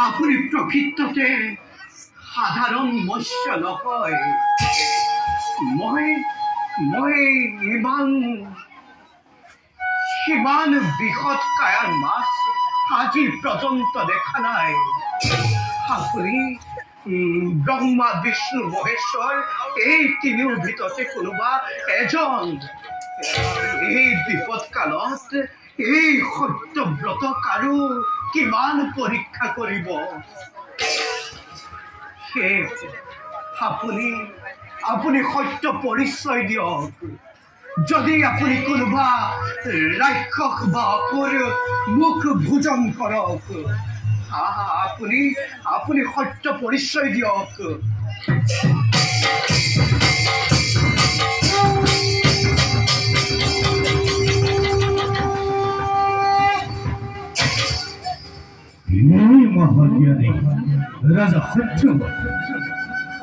আপুনি প্ৰকৃততে সাধাৰণ মৎস্য নহয়। মই ইমান বৃহৎ কায়াৰ মাছ আজি পৰ্যন্ত দেখা নাই। আপুনি ব্ৰহ্মা বিষ্ণু মহেশ্বৰ এই তিনিওৰ ভিতৰতে কোনোবা এজন। এই বিপদ কালত এই সত্যব্ৰতক আৰু কিমান পৰীক্ষা কৰিব। আপুনি সত্য পৰিচয় দিয়ক। যদি আপুনি কোনোবা ৰাক্ষস বা অসুৰ মোক ভোজন কৰক, আপুনি সত্য পৰিচয় দিয়ক। মহাজ্ঞানী ৰাজা সত্যবত,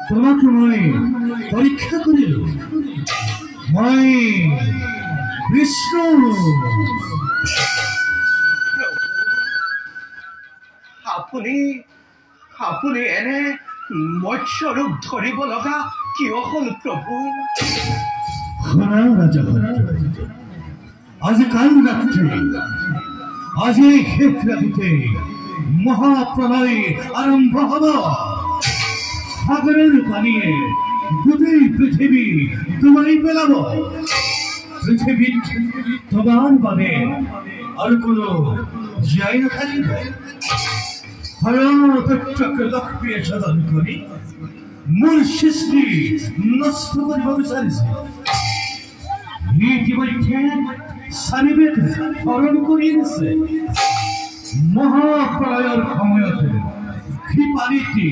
তোমাকে মই পৰীক্ষা কৰিল। মই বিষ্ণু। আপুনি এনে মৎস্য ৰূপ ধৰিব লগা কিয় হল প্ৰভু? শুনা ৰাজা সত্যবত, আজি কাল রাত্রে, আজি শেষ রাতিতে মহাপ্রলয় আরম্ভ হব। সাগরের পানিয়ে গোটেই পৃথিবী ডুবাই পেলাব। পৃথিবীত তোমার বাদে আর কোনো জীয়াই নাথাকিব। হরতত্বকে লক্ষ্মীয়ে সাধন কৰি মোৰ সৃষ্টি নষ্ট কৰিব বিচাৰিছে। ইতিমধ্যে চাৰিবেদ হৰণ কৰি দিছে। মহাপ্ৰলয়ৰ সময়তে সি পানীটি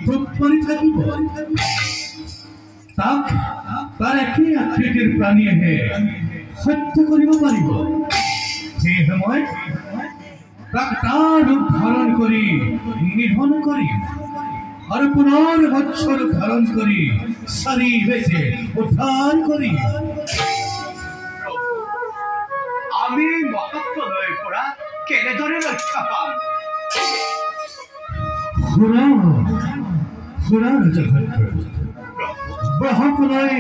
ডুব মাৰি থাকিব। তাক তাৰ একেই আকৃতিৰ প্ৰাণীয়েহে সত্য কৰিব পাৰিব। সেই সময়ত তাক তাৰ ৰূপ ধাৰণ কৰি নিধন কৰিম আৰু পুনৰ মৎস্য ৰূপ ধাৰণ কৰি চাৰি বেজে উদ্ধাৰ কৰিম। আমি মহাপ্ৰলয়ৰ পৰা কেনেদৰে ৰক্ষা পাম? শুনা ৰাজা সত্যবত, মহাপ্ৰলয়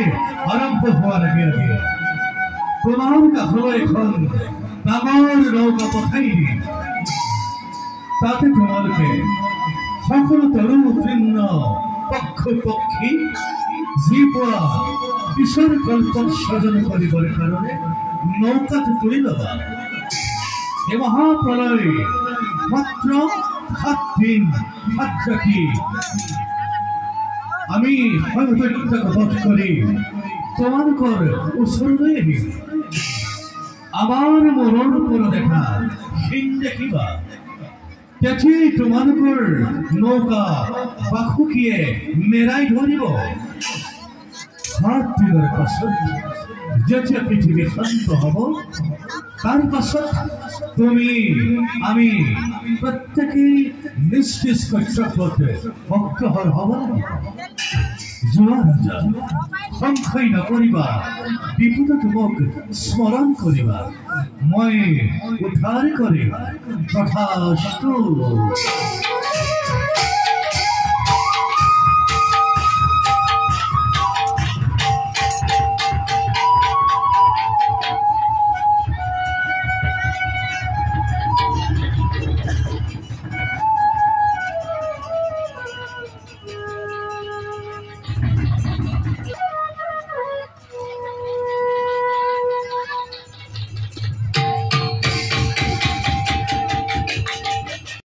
আৰম্ভ হোৱাৰ আগে আগে তোমাৰ কাষলৈ এখন ডাঙৰ নৌকা পঠাই দিম। তাতে তোমালোকে সকলো তৰু তৃণ পক্ষু পক্ষী যি পোৱা পিছৰ কল্পত সৃজন কৰিবৰ কাৰণে নৌকাত তুলি ল'বা। এই মহাপ্ৰলয় মাত্ৰ 7 দিন 7 ৰাতি আমি সত্যক বধ কৰি তোমালোকৰ ওচৰলৈ আহিম। আমাৰ মনৰ পৰা দেখা সিং দেখিবা। তেতিয়াই তোমালোকৰ নৌকা বাসুকীয়ে মেৰাই ধৰিব। 7 দিনৰ পাছত যেতিয়া পৃথিৱী শান্ত হ'ব, তাৰ পাছত তুমি আমি প্ৰত্যেকেই নিজ নিজ কৰ্তব্যত অগ্ৰসৰ হ'ব লাগিব। যোৱা ৰাজা সংশয় নকৰিবা বিপদত মোক স্মৰণ কৰিবা মই উদ্ধাৰ কৰিম তথাস্তু